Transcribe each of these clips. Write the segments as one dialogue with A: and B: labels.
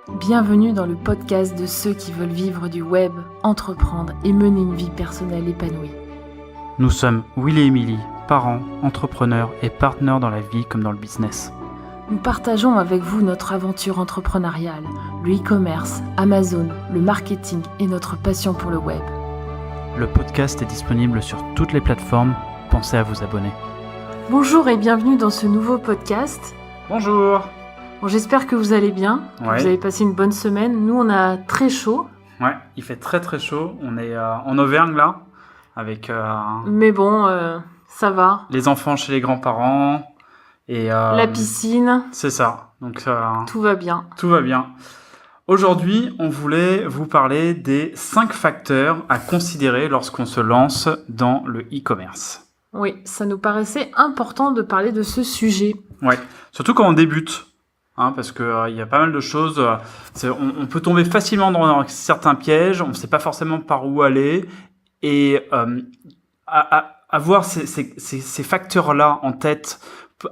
A: Bienvenue dans le podcast de ceux qui veulent vivre du web, entreprendre et mener une vie personnelle épanouie.
B: Nous sommes Will et Emily, parents, entrepreneurs et partenaires dans la vie comme dans le business.
A: Nous partageons avec vous notre aventure entrepreneuriale, le e-commerce, Amazon, le marketing et notre passion pour le web.
B: Le podcast est disponible sur toutes les plateformes, pensez à vous abonner.
A: Bonjour et bienvenue dans ce nouveau podcast.
B: Bonjour.
A: Bon, j'espère que vous allez bien, que
B: Ouais.
A: vous avez passé une bonne semaine. Nous, on a très chaud,
B: Ouais, il fait très très chaud, on est en Auvergne là, avec
A: mais bon, ça va.
B: les enfants chez les grands-parents et
A: La piscine,
B: c'est ça, donc
A: tout va bien.
B: tout va bien. Aujourd'hui, on voulait vous parler des 5 facteurs à considérer lorsqu'on se lance dans le e-commerce.
A: Oui, ça nous paraissait important de parler de ce sujet.
B: Ouais, surtout quand on débute, parce que il y a pas mal de choses. On peut tomber facilement dans certains pièges. On ne sait pas forcément par où aller, et avoir ces facteurs-là en tête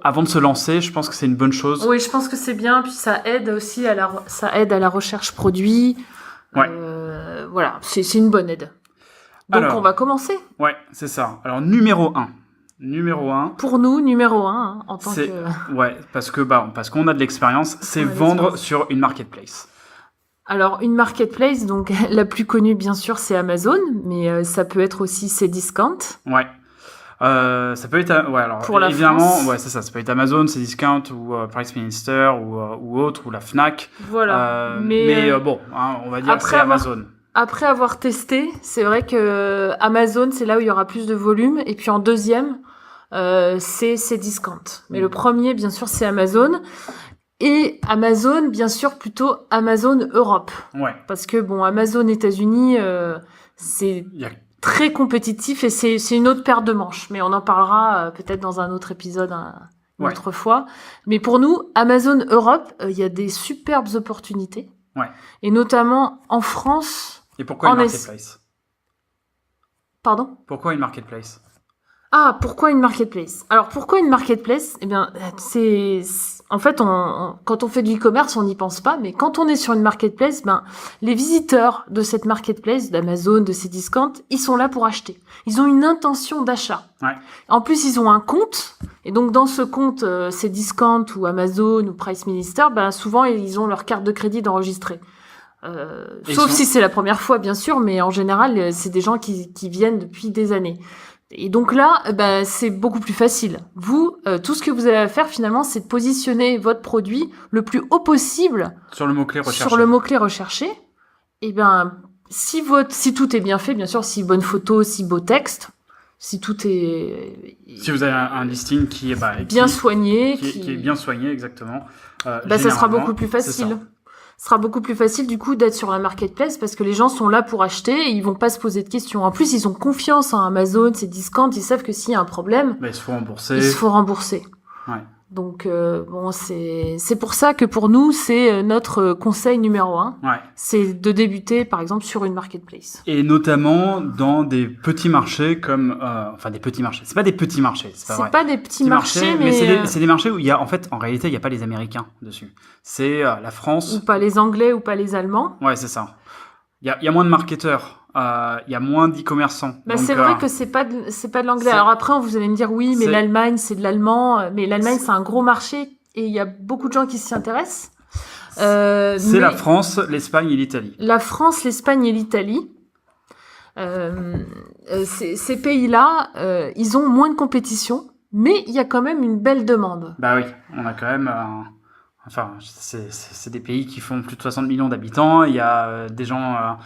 B: avant de se lancer, je pense que c'est une bonne chose.
A: Oui, je pense que c'est bien, puis ça aide aussi à la recherche produit.
B: Ouais.
A: Voilà, c'est une bonne aide. Donc
B: Alors,
A: on va commencer.
B: Ouais, c'est ça. Alors numéro 1.
A: Pour nous, numéro 1, en tant
B: C'est
A: que...
B: ouais, parce qu'on a de l'expérience, c'est
A: qu'on a de
B: vendre
A: l'expérience.
B: sur une marketplace.
A: Alors, une marketplace, donc la plus connue, bien sûr, c'est Amazon, mais ça peut être aussi Cdiscount.
B: Ouais. Ça peut être alors
A: Pour la
B: évidemment,
A: France.
B: ouais, c'est ça, ça peut être Amazon, Cdiscount ou Price Minister ou autre, ou la Fnac.
A: Voilà.
B: Mais bon, on va dire que c'est Amazon.
A: Après avoir testé, c'est vrai que Amazon, c'est là où il y aura plus de volume. Et puis en deuxième, c'est Cdiscount. Mais le premier, bien sûr, c'est Amazon. Et Amazon, bien sûr, plutôt Amazon Europe.
B: Ouais.
A: Parce que, bon, Amazon États-Unis, c'est
B: Il y a-
A: très compétitif et c'est une autre paire de manches. Mais on en parlera peut-être dans un autre épisode une
B: Ouais.
A: autre fois. Mais pour nous, Amazon Europe, il y a des superbes opportunités.
B: Ouais.
A: Et notamment en France...
B: Et pourquoi une
A: En
B: marketplace
A: Pardon ?
B: Pourquoi une marketplace
A: Ah, pourquoi une marketplace ? Alors, pourquoi une marketplace ? Eh bien, en fait, quand on fait du e-commerce, on n'y pense pas, mais quand on est sur une marketplace, les visiteurs de cette marketplace, d'Amazon, de Cdiscount, ils sont là pour acheter. Ils ont une intention d'achat.
B: Ouais.
A: En plus, ils ont un compte, et donc dans ce compte, Cdiscount ou Amazon ou Price Minister, souvent, ils ont leur carte de crédit d'enregistrée. Sauf si c'est la première fois, bien sûr, mais en général, c'est des gens qui viennent depuis des années. Et donc là, c'est beaucoup plus facile. Vous, tout ce que vous avez à faire finalement, c'est de positionner votre produit le plus haut possible
B: Sur le mot-clé recherché.
A: sur le mot-clé recherché. Et si tout est bien fait, bien sûr, si bonne photo, si beau texte, si tout est
B: Si vous avez un listing qui est
A: bien soigné,
B: qui est bien soigné, exactement.
A: ça sera
B: généralement,
A: beaucoup plus
B: c'est
A: facile.
B: ça.
A: Ce sera beaucoup plus facile du coup d'être sur la marketplace parce que les gens sont là pour acheter et ils vont pas se poser de questions. En plus, ils ont confiance en Amazon, Cdiscount, ils savent que s'il y a un problème,
B: Il se faut rembourser.
A: il se faut rembourser.
B: Ouais.
A: Donc c'est pour ça que pour nous, c'est notre conseil numéro 1.
B: Ouais.
A: C'est de débuter par exemple sur une marketplace.
B: Et notamment dans des petits marchés comme des petits marchés. C'est pas des petits marchés, c'est pas vrai.
A: C'est pas des petits marchés, mais
B: c'est des marchés où il y a en réalité il y a pas les Américains dessus. C'est la France.
A: ou pas les Anglais ou pas les Allemands.
B: Ouais, c'est ça. Il y a moins de marketeurs. Il y a moins d'e-commerçants. Donc,
A: C'est vrai que c'est pas de l'anglais.
B: c'est-
A: Alors après, vous allez me dire oui, mais
B: c'est-
A: l'Allemagne, c'est de l'allemand. Mais l'Allemagne, c'est un gros marché et il y a beaucoup de gens qui s'y intéressent.
B: c'est
A: Mais
B: la France, l'Espagne et l'Italie.
A: la France, l'Espagne et l'Italie. Ces pays-là, ils ont moins de compétition, mais il y a quand même une belle demande.
B: Bah oui, on a quand même. C'est des pays qui font plus de 60 millions d'habitants. Il y a des gens.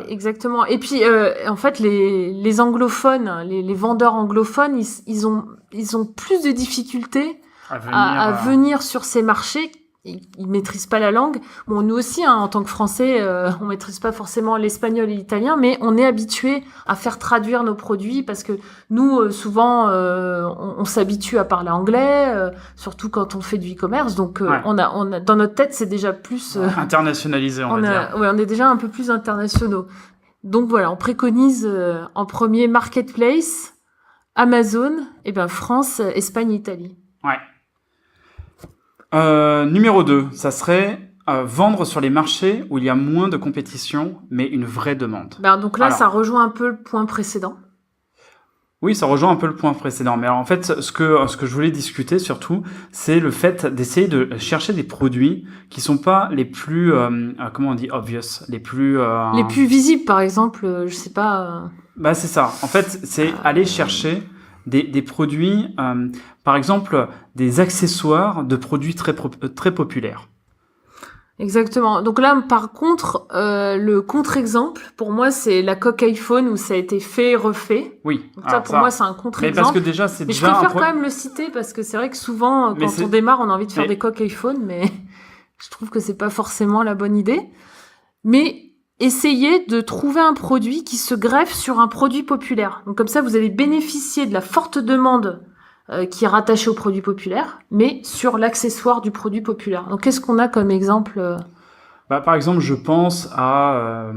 A: Exactement. Et puis, en fait, les anglophones, les vendeurs anglophones, ils ont plus de difficultés à venir sur ces marchés. Ils maîtrisent pas la langue. Bon, nous aussi, en tant que Français, on maîtrise pas forcément l'espagnol et l'italien, mais on est habitué à faire traduire nos produits parce que nous, souvent, on s'habitue à parler anglais, surtout quand on fait du e-commerce. Donc, on a dans notre tête, c'est déjà plus
B: internationalisé, on va dire.
A: Ouais, on est déjà un peu plus internationaux. Donc voilà, on préconise en premier marketplace, Amazon, et France, Espagne, Italie.
B: Ouais. Numéro 2, ça serait vendre sur les marchés où il y a moins de compétition, mais une vraie demande.
A: Donc là, ça rejoint un peu le point précédent.
B: Oui, ça rejoint un peu le point précédent. Mais alors, en fait, ce que je voulais discuter surtout, c'est le fait d'essayer de chercher des produits qui sont pas les plus, comment on dit, obvious, les plus
A: visibles, par exemple, je sais pas.
B: C'est ça. En fait, c'est aller chercher des produits, par exemple, des accessoires de produits très populaires.
A: Exactement. Donc là, par contre, le contre-exemple, pour moi, c'est la coque iPhone où ça a été fait, refait.
B: Oui.
A: Donc ça, pour moi, c'est un contre-exemple.
B: Mais parce que déjà, c'est déjà
A: je préfère quand même le citer parce que c'est vrai que souvent, quand on démarre, on a envie de faire des coques iPhone, mais je trouve que c'est pas forcément la bonne idée. Mais essayez de trouver un produit qui se greffe sur un produit populaire. Donc comme ça, vous allez bénéficier de la forte demande qui est rattaché au produit populaire, mais sur l'accessoire du produit populaire. Donc, qu'est-ce qu'on a comme exemple
B: Par exemple, je pense à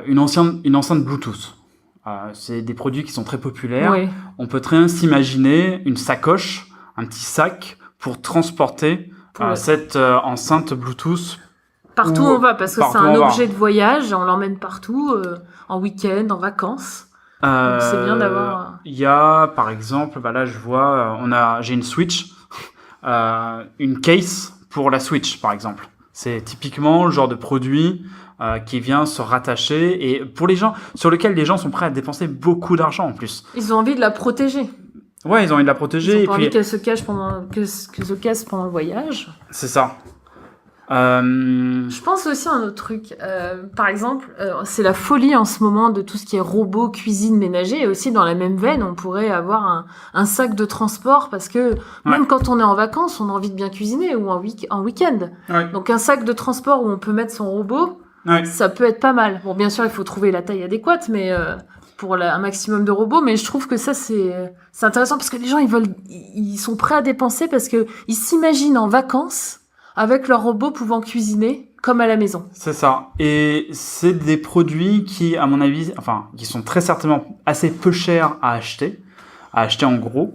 B: une enceinte Bluetooth. C'est des produits qui sont très populaires.
A: Oui.
B: On peut très bien s'imaginer une sacoche, un petit sac pour transporter cette enceinte Bluetooth.
A: Partout où on va, parce que c'est un objet de voyage, on l'emmène partout, en week-end, en vacances. Donc c'est bien d'avoir.
B: Il y a, par exemple, là je vois, j'ai une Switch, une case pour la Switch, par exemple. C'est typiquement le genre de produit qui vient se rattacher et pour les gens sur lequel les gens sont prêts à dépenser beaucoup d'argent en plus.
A: Ils ont envie de la protéger.
B: Ouais, ils ont envie de la protéger.
A: Ils ont pas envie qu'elle se cache que se casse pendant le voyage.
B: C'est ça.
A: Je pense aussi à un autre truc. Par exemple, c'est la folie en ce moment de tout ce qui est robot, cuisine, ménager. Et aussi, dans la même veine, on pourrait avoir un sac de transport parce que même quand on est en vacances, on a envie de bien cuisiner ou en week-end.
B: Ouais.
A: Donc, un sac de transport où on peut mettre son robot, ça peut être pas mal. Bon, bien sûr, il faut trouver la taille adéquate, mais pour un maximum de robots. Mais je trouve que ça, c'est intéressant parce que les gens, ils sont prêts à dépenser parce que ils s'imaginent en vacances avec leur robot pouvant cuisiner comme à la maison.
B: C'est ça. Et c'est des produits qui, à mon avis, qui sont très certainement assez peu chers à acheter en gros,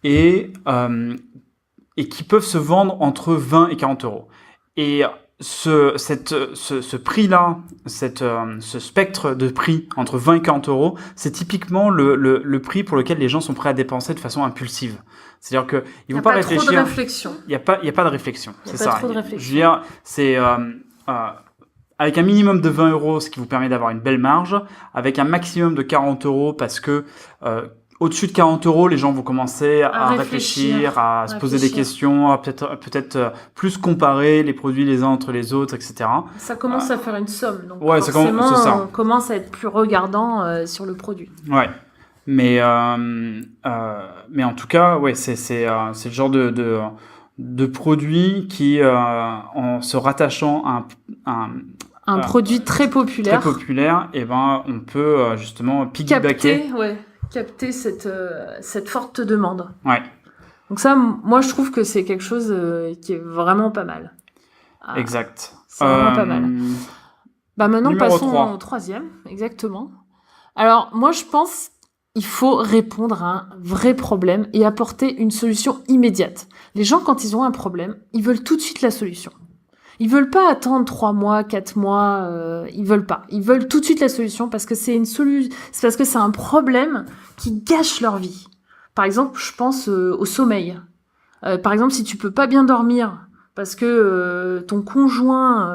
B: et qui peuvent se vendre entre 20 et 40 euros. Et ce prix-là, ce spectre de prix entre 20 et 40 euros, c'est typiquement le prix pour lequel les gens sont prêts à dépenser de façon impulsive. C'est-à-dire que ils vont pas réfléchir.
A: Il n'y a pas trop de réflexion.
B: Il y a pas de réflexion.
A: C'est ça. Trop de réflexion.
B: Je veux dire, c'est avec un minimum de 20 euros, ce qui vous permet d'avoir une belle marge, avec un maximum de 40 euros, parce que au-dessus de 40 euros, les gens vont commencer à réfléchir, à se poser des questions, à peut-être plus comparer les produits les uns entre les autres, etc.
A: Ça commence à faire une somme. Donc
B: forcément, c'est ça.
A: On commence à être plus regardant sur le produit.
B: Ouais. Mais en tout cas, c'est le genre de produit qui, en se rattachant à
A: un produit très populaire,
B: et on peut justement piggybacker.
A: Capter cette forte demande.
B: Ouais.
A: Donc ça, moi, je trouve que c'est quelque chose qui est vraiment pas mal.
B: Exact.
A: C'est vraiment pas mal. Maintenant, passons
B: 3.
A: au troisième, exactement. Alors, moi, je pense il faut répondre à un vrai problème et apporter une solution immédiate. Les gens, quand ils ont un problème, ils veulent tout de suite la solution. Ils veulent pas attendre 3 mois, 4 mois, ils veulent pas. Ils veulent tout de suite la solution parce que c'est parce que c'est un problème qui gâche leur vie. Par exemple, je pense au sommeil. Par exemple, si tu peux pas bien dormir parce que ton conjoint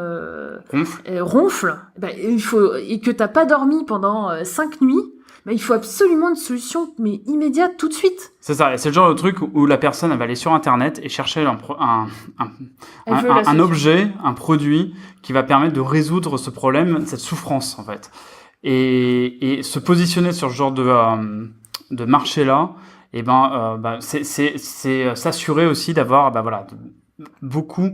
A: ronfle, et que t'as pas dormi pendant 5 nuits, il faut absolument une solution, mais immédiate, tout de suite.
B: C'est ça, et c'est le genre de truc où la personne elle va aller sur Internet et chercher un objet, un produit qui va permettre de résoudre ce problème, cette souffrance en fait. Et se positionner sur ce genre de marché-là, c'est s'assurer aussi d'avoir beaucoup.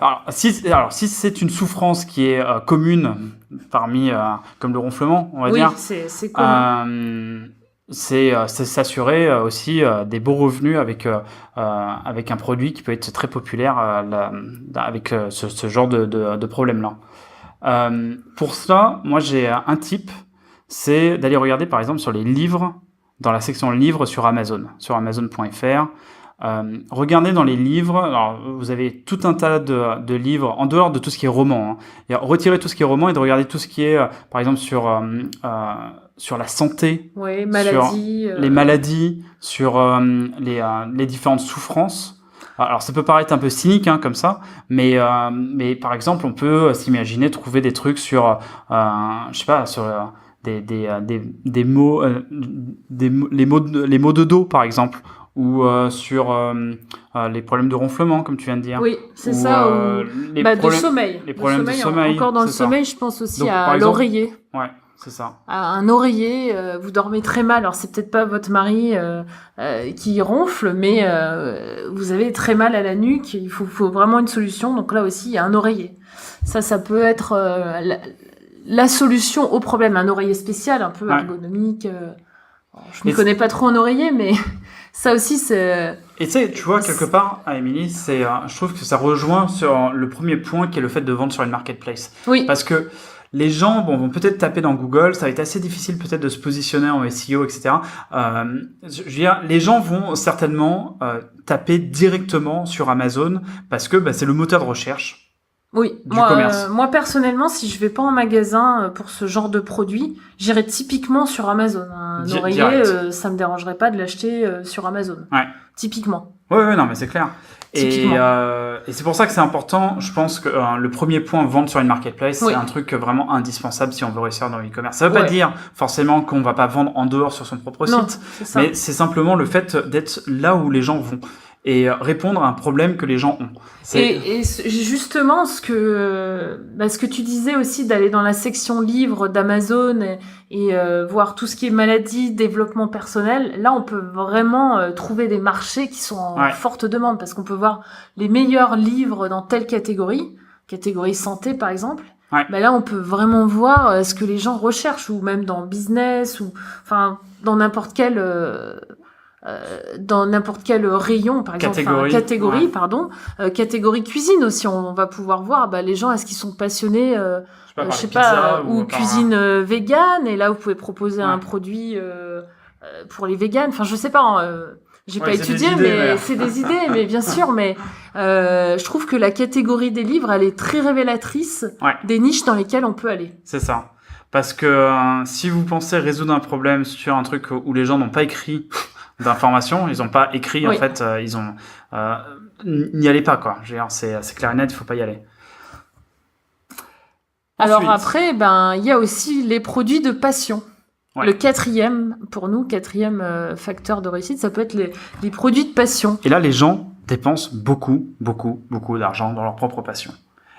B: Alors si c'est une souffrance qui est commune parmi comme le ronflement, on va dire.
A: Oui, c'est commun.
B: C'est s'assurer aussi des beaux revenus avec un produit qui peut être très populaire avec ce genre de problème-là. Pour ça, moi j'ai un tip, c'est d'aller regarder par exemple sur les livres, dans la section livres sur Amazon, sur Amazon.fr. regardez dans les livres. Alors, vous avez tout un tas de livres en dehors de tout ce qui est roman. Hein. Retirez tout ce qui est roman et de regarder tout ce qui est, par exemple, sur la santé,
A: maladies,
B: sur les maladies, sur les différentes souffrances. Alors, ça peut paraître un peu cynique, hein, comme ça, mais par exemple, on peut s'imaginer trouver des trucs sur, je sais pas, sur des mots, les mots de dos, par exemple, ou sur les problèmes de ronflement, comme tu viens de dire.
A: Oui, c'est ça. De sommeil.
B: Les problèmes de sommeil.
A: Encore dans le sommeil, je pense aussi à l'oreiller.
B: Ouais. C'est ça.
A: Un oreiller, vous dormez très mal. Alors c'est peut-être pas votre mari qui ronfle, mais vous avez très mal à la nuque. Il faut vraiment une solution. Donc là aussi, il y a un oreiller. Ça peut être la solution au problème. Un oreiller spécial, un peu ergonomique. Je ne connais pas trop en oreiller, mais ça aussi c'est.
B: Et tu vois, quelque part, Émilie, je trouve que ça rejoint sur le premier point qui est le fait de vendre sur une marketplace.
A: Oui.
B: Parce que les gens vont peut-être taper dans Google, ça va être assez difficile peut-être de se positionner en SEO, etc. Je veux dire, les gens vont certainement taper directement sur Amazon parce que c'est le moteur de recherche du commerce.
A: Moi personnellement, si je vais pas en magasin pour ce genre de produit, j'irai typiquement sur Amazon. Un oreiller, ça me dérangerait pas de l'acheter sur Amazon.
B: Ouais.
A: Typiquement.
B: Ouais, non, mais c'est clair. Et c'est pour ça que c'est important. Je pense que le premier point, vendre sur une marketplace, c'est un truc vraiment indispensable si on veut réussir dans l'e-commerce. Ça veut pas dire forcément qu'on va pas vendre en dehors sur son propre site, mais c'est simplement le fait d'être là où les gens vont et répondre à un problème que les gens ont.
A: Et justement, ce que tu disais aussi, d'aller dans la section livres d'Amazon et voir tout ce qui est maladie, développement personnel, là on peut vraiment trouver des marchés qui sont en forte demande, parce qu'on peut voir les meilleurs livres dans telle catégorie santé par exemple. Là on peut vraiment voir ce que les gens recherchent, ou même dans business, ou enfin dans n'importe quel rayon, par exemple, catégorie cuisine aussi, on va pouvoir voir les gens, est-ce qu'ils sont passionnés ou cuisine végane, et là vous pouvez proposer un produit pour les véganes, enfin je sais pas, j'ai pas étudié, mais c'est des idées, mais bien sûr, mais je trouve que la catégorie des livres, elle est très révélatrice des niches dans lesquelles on peut aller.
B: C'est ça, parce que si vous pensez résoudre un problème sur un truc où les gens n'ont pas écrit d'informations, ils ont pas écrit, en fait, ils ont n'y allez pas, quoi. Je veux dire, c'est clair et net, il faut pas y aller.
A: Alors après, il y a aussi les produits de passion. Le quatrième facteur de réussite, ça peut être les produits de passion.
B: Et là, les gens dépensent beaucoup d'argent dans leur propre passion.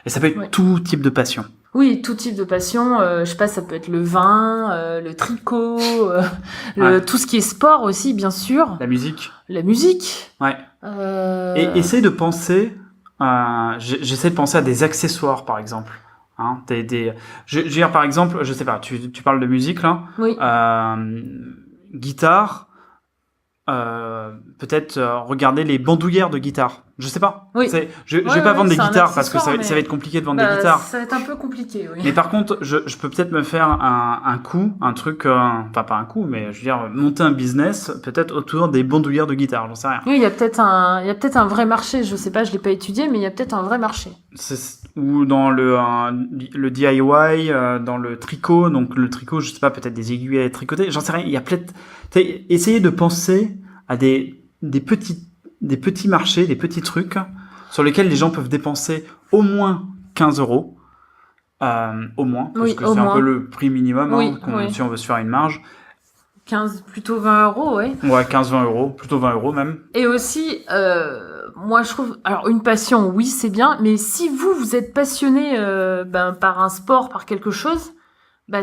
B: Et ça peut être tout type de passion.
A: Oui, tout type de passion. Je sais pas, ça peut être le vin, le tricot, tout ce qui est sport aussi, bien sûr.
B: La musique.
A: Ouais.
B: Et essaye de penser. J'essaie de penser à des accessoires, par exemple. Hein, je veux dire, par exemple, je sais pas. Tu parles de musique là.
A: Oui.
B: Guitare. Peut-être regarder les bandoulières de guitare. Je sais pas.
A: Oui.
B: Je vais pas vendre des guitares parce que ça va être compliqué de vendre des guitares.
A: Ça va être un peu compliqué, oui.
B: Mais par contre, je peux peut-être me faire un truc, enfin pas un coup, mais je veux dire monter un business peut-être autour des bandoulières de guitare. J'en sais rien.
A: Oui, il y a peut-être un vrai marché. Je sais pas, je l'ai pas étudié, mais il y a peut-être un vrai marché.
B: Ou dans le DIY, dans le tricot. Donc le tricot, je sais pas, peut-être des aiguilles à tricoter. J'en sais rien. Il y a peut-être. Essayez de penser à des petits marchés, des petits trucs sur lesquels les gens peuvent dépenser au moins 15 €. Au moins, parce que c'est un peu le prix minimum, si on veut se faire une marge.
A: 15, plutôt 20 €, ouais.
B: Ouais, 15-20 €, plutôt 20 € même.
A: Et aussi, moi je trouve, alors une passion, oui, c'est bien, mais si vous êtes passionné par un sport, par quelque chose,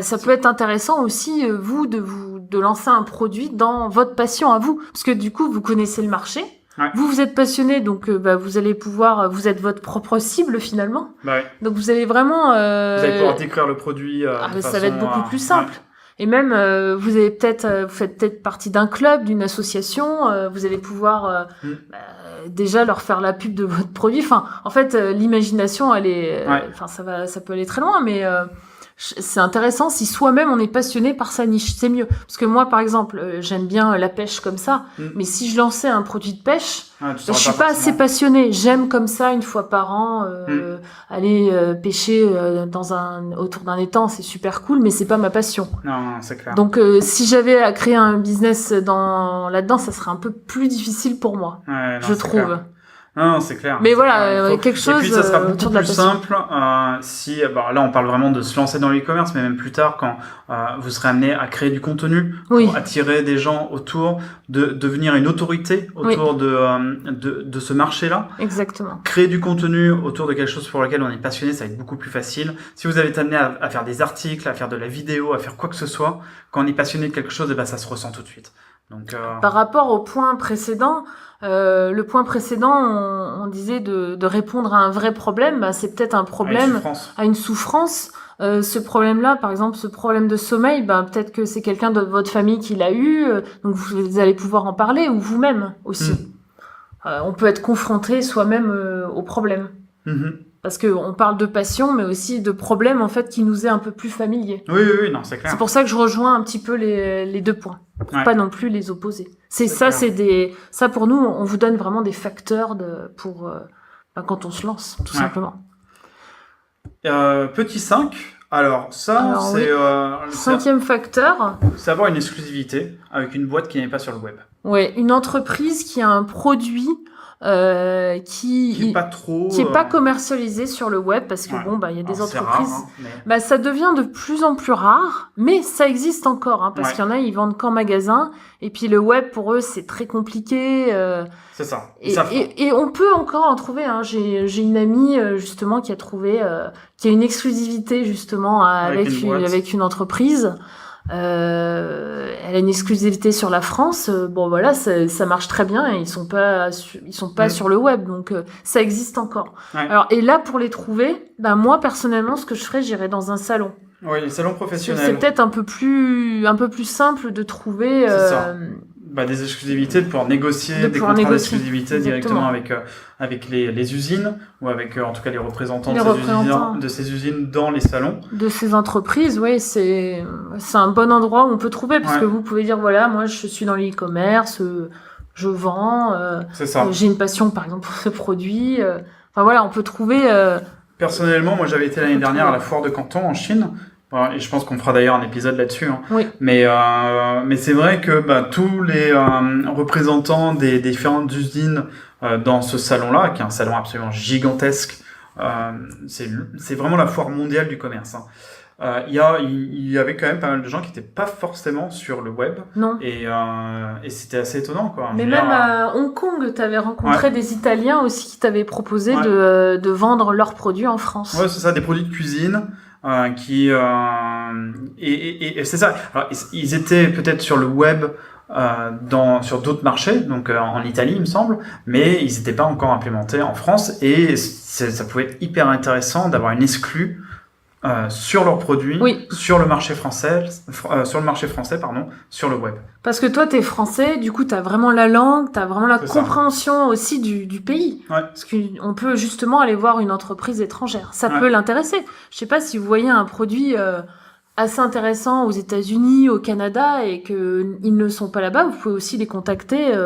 A: ça peut être intéressant aussi, de lancer un produit dans votre passion à vous. Parce que du coup, vous connaissez le marché.
B: Ouais.
A: Vous êtes passionné, donc vous allez pouvoir, vous êtes votre propre cible finalement. Donc vous allez vraiment...
B: vous allez pouvoir décrire le produit.
A: Ça va être beaucoup plus simple. Et même, vous faites peut-être partie d'un club, d'une association, vous allez pouvoir déjà leur faire la pub de votre produit. Enfin, en fait, l'imagination, elle est, ça peut aller très loin, mais c'est intéressant si soi-même on est passionné par sa niche, c'est mieux. Parce que moi, par exemple, j'aime bien la pêche comme ça, mais si je lançais un produit de pêche, je suis pas assez passionnée. J'aime comme ça une fois par an aller pêcher autour d'un étang, c'est super cool, mais c'est pas ma passion.
B: Non, c'est clair.
A: Donc si j'avais à créer un business là-dedans, ça serait un peu plus difficile pour moi, je trouve.
B: Clair. Non, c'est clair.
A: Mais voilà, quelque chose.
B: Et puis ça sera beaucoup plus simple si, là on parle vraiment de se lancer dans l'e-commerce, mais même plus tard quand vous serez amené à créer du contenu pour attirer des gens autour, de devenir une autorité autour de ce marché-là.
A: Exactement.
B: Créer du contenu autour de quelque chose pour lequel on est passionné, ça va être beaucoup plus facile. Si vous avez été amené à faire des articles, à faire de la vidéo, à faire quoi que ce soit, quand on est passionné de quelque chose, ça se ressent tout de suite. Donc,
A: par rapport au point précédent, le point précédent, on disait de répondre à un vrai problème. C'est peut-être un problème à une souffrance. Ce problème-là, par exemple, ce problème de sommeil, peut-être que c'est quelqu'un de votre famille qui l'a eu, donc vous allez pouvoir en parler, ou vous-même aussi. On peut être confronté soi-même au problème. Parce que on parle de passion, mais aussi de problème en fait qui nous est un peu plus familier.
B: Oui, non, c'est clair.
A: C'est pour ça que je rejoins un petit peu les deux points, pour pas non plus les opposer. Ça pour nous, on vous donne vraiment des facteurs pour quand on se lance, tout simplement.
B: Petit 5. Alors c'est
A: cinquième facteur.
B: C'est avoir une exclusivité avec une boîte qui n'est pas sur le web.
A: Ouais, une entreprise qui a un produit qui est pas commercialisé sur le web parce que il y a des entreprises
B: rare,
A: ça devient de plus en plus rare, mais ça existe encore parce qu'il y en a, ils vendent qu'en magasin, et puis le web pour eux c'est très compliqué,
B: c'est ça.
A: Et on peut encore en trouver, j'ai une amie justement qui a trouvé qui a une exclusivité justement avec une entreprise. Elle a une exclusivité sur la France. Ça marche très bien, et ils sont pas sur le web, donc ça existe encore. Alors, et là, pour les trouver, moi personnellement, ce que je ferais, j'irais dans un salon.
B: Oui, les salons professionnels.
A: C'est peut-être un peu plus simple de trouver.
B: Des exclusivités, de pouvoir négocier des contrats d'exclusivité directement avec les usines, ou avec en tout cas les représentants de ces usines dans les salons.
A: De ces entreprises, c'est un bon endroit où on peut trouver, parce que vous pouvez dire, voilà, moi je suis dans l'e-commerce, je vends, j'ai une passion par exemple pour ce produit. On peut trouver...
B: Personnellement, moi j'avais été l'année dernière à la foire de Canton en Chine. Et je pense qu'on fera d'ailleurs un épisode là-dessus. Mais c'est vrai que tous les représentants des différentes usines dans ce salon-là, qui est un salon absolument gigantesque, c'est vraiment la foire mondiale du commerce. Il y avait quand même pas mal de gens qui n'étaient pas forcément sur le web.
A: Non.
B: Et c'était assez étonnant, quoi.
A: Mais même à Hong Kong, tu avais rencontré des Italiens aussi qui t'avaient proposé de vendre leurs produits en France.
B: Ouais, c'est ça, des produits de cuisine. Et c'est ça. Alors, ils étaient peut-être sur le web sur d'autres marchés, donc en Italie il me semble, mais ils n'étaient pas encore implémentés en France, et ça pouvait être hyper intéressant d'avoir une exclue sur leurs produits, sur le marché français, sur le web.
A: Parce que toi, t'es français, du coup, t'as vraiment la langue, t'as vraiment la compréhension aussi du pays. Parce qu'on peut justement aller voir une entreprise étrangère. Ça peut l'intéresser. Je sais pas si vous voyez un produit assez intéressant aux États-Unis, au Canada, et qu'ils ne sont pas là-bas, vous pouvez aussi les contacter.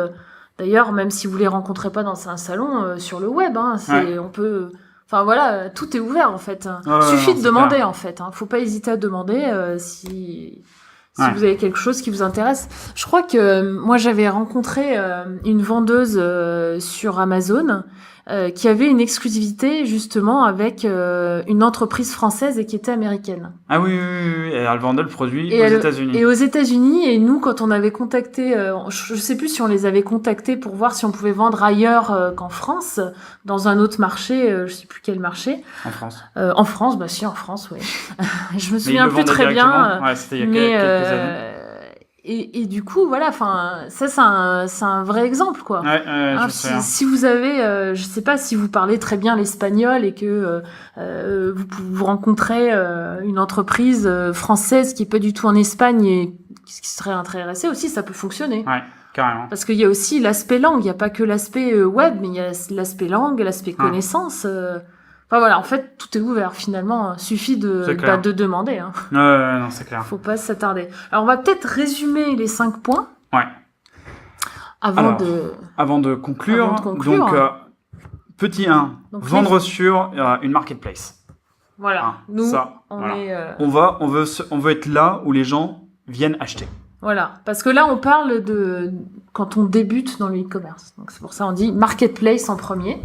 A: D'ailleurs, même si vous les rencontrez pas dans un salon, sur le web, on peut... tout est ouvert en fait. Suffit de demander en fait. Faut pas hésiter à demander si vous avez quelque chose qui vous intéresse. Je crois que moi j'avais rencontré une vendeuse sur Amazon qui avait une exclusivité justement avec une entreprise française et qui était américaine.
B: Ah oui, et elle vendait le produit aux États-Unis.
A: Et aux États-Unis, et nous quand on avait contacté, je sais plus si on les avait contactés pour voir si on pouvait vendre ailleurs qu'en France, dans un autre marché, je sais plus quel marché.
B: En France.
A: En France, si, en France, oui. Je me souviens plus très bien.
B: C'était il y a quelques années.
A: Et du coup, ça c'est un vrai exemple, quoi. Si vous avez, je sais pas, si vous parlez très bien l'espagnol et que vous rencontrez une entreprise française qui est pas du tout en Espagne et qui serait intéressée aussi, ça peut fonctionner.
B: Ouais, carrément.
A: Parce qu'il y a aussi l'aspect langue, il y a pas que l'aspect web, mais il y a l'aspect langue, l'aspect connaissance. Enfin voilà, en fait, tout est ouvert finalement. Suffit de demander. Hein.
B: Non, c'est clair.
A: Faut pas s'attarder. Alors on va peut-être résumer les 5 points.
B: Ouais. Avant de conclure. Donc, petit 1, donc, vendre sur une marketplace.
A: Voilà.
B: Hein,
A: nous,
B: ça,
A: on
B: voilà.
A: est.
B: On veut être là où les gens viennent acheter.
A: Voilà, parce que là on parle de quand on débute dans le e-commerce. Donc c'est pour ça on dit marketplace en premier.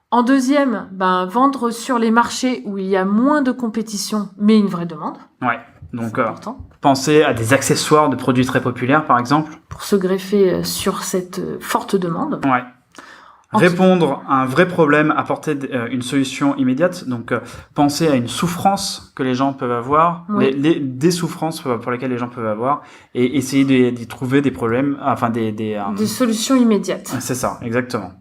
A: En deuxième, vendre sur les marchés où il y a moins de compétition, mais une vraie demande.
B: Ouais. Donc pensez à des accessoires de produits très populaires, par exemple.
A: Pour se greffer sur cette forte demande.
B: Ouais. Répondre à un vrai problème, apporter une solution immédiate. Donc, pensez à une souffrance que les gens peuvent avoir,
A: oui.
B: des souffrances pour lesquelles les gens peuvent avoir, et essayer d'y trouver des problèmes, enfin des
A: solutions immédiates.
B: C'est ça, exactement.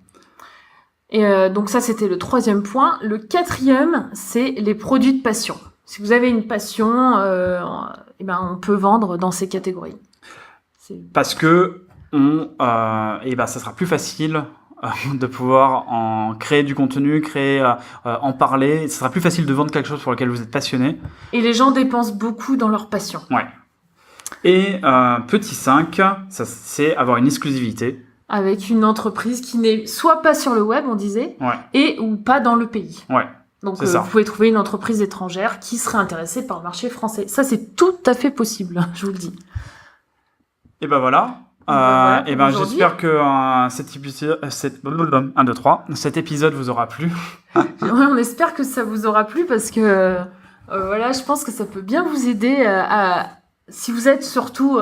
A: Et donc ça, c'était le 3e point. Le 4e, c'est les produits de passion. Si vous avez une passion, on peut vendre dans ces catégories.
B: Parce que ça sera plus facile de pouvoir en créer du contenu, en parler. Ce sera plus facile de vendre quelque chose pour lequel vous êtes passionné.
A: Et les gens dépensent beaucoup dans leur passion.
B: Ouais. Et petit 5, ça, c'est avoir une exclusivité.
A: Avec une entreprise qui n'est soit pas sur le web, on disait, et ou pas dans le pays.
B: Ouais.
A: Donc vous pouvez trouver une entreprise étrangère qui serait intéressée par le marché français. Ça, c'est tout à fait possible, je vous le dis.
B: Et voilà. J'espère que cet épisode vous aura plu.
A: On espère que ça vous aura plu parce que je pense que ça peut bien vous aider si vous êtes surtout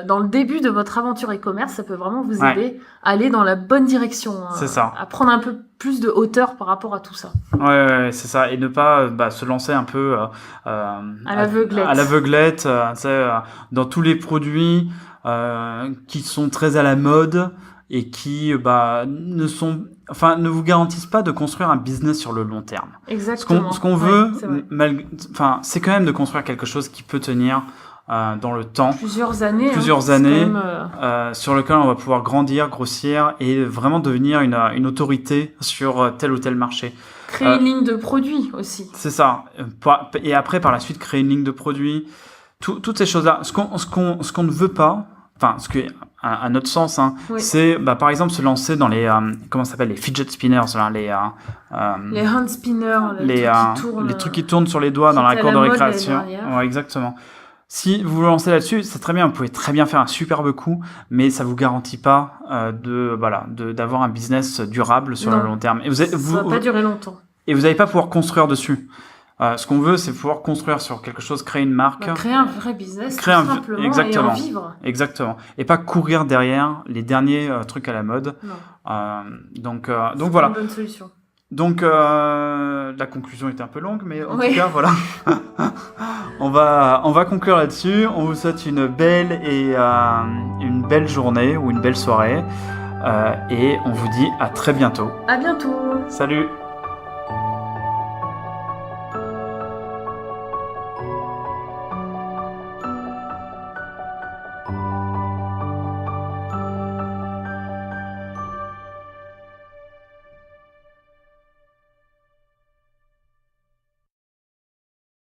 A: dans le début de votre aventure e-commerce, ça peut vraiment vous aider à aller dans la bonne direction.
B: C'est ça.
A: À prendre un peu plus de hauteur par rapport à tout ça.
B: Ouais, c'est ça. Et ne pas se lancer un peu
A: à l'aveuglette.
B: À l'aveuglette, dans tous les produits qui sont très à la mode et qui ne vous garantissent pas de construire un business sur le long terme.
A: Exactement.
B: Ce qu'on veut, c'est quand même de construire quelque chose qui peut tenir dans le temps.
A: Plusieurs années.
B: Sur lequel on va pouvoir grandir, grossir et vraiment devenir une autorité sur tel ou tel marché.
A: Créer une ligne de produits aussi.
B: C'est ça. Et après, par la suite, créer une ligne de produits. Toutes ces choses-là. Ce qu'on ne veut pas, ce que, à notre sens, c'est, par exemple, se lancer dans les, les fidget spinners, là,
A: les hand spinners,
B: les trucs qui tournent sur les doigts dans la cour de récréation. Ouais, exactement. Si vous vous lancez là-dessus, c'est très bien, vous pouvez très bien faire un superbe coup, mais ça vous garantit pas d'avoir un business durable sur le long terme. Et
A: ça va pas durer longtemps.
B: Et vous n'allez pas pouvoir construire dessus. Ce qu'on veut, c'est pouvoir construire sur quelque chose, créer une marque.
A: Créer un vrai business, tout simplement,
B: exactement,
A: et en vivre.
B: Exactement. Et pas courir derrière les derniers trucs à la mode. Non. Donc
A: c'est
B: voilà.
A: une bonne solution.
B: Donc la conclusion était un peu longue, mais en tout cas, voilà. on va conclure là-dessus. On vous souhaite une belle journée ou une belle soirée. Et on vous dit à très bientôt.
A: À bientôt.
B: Salut.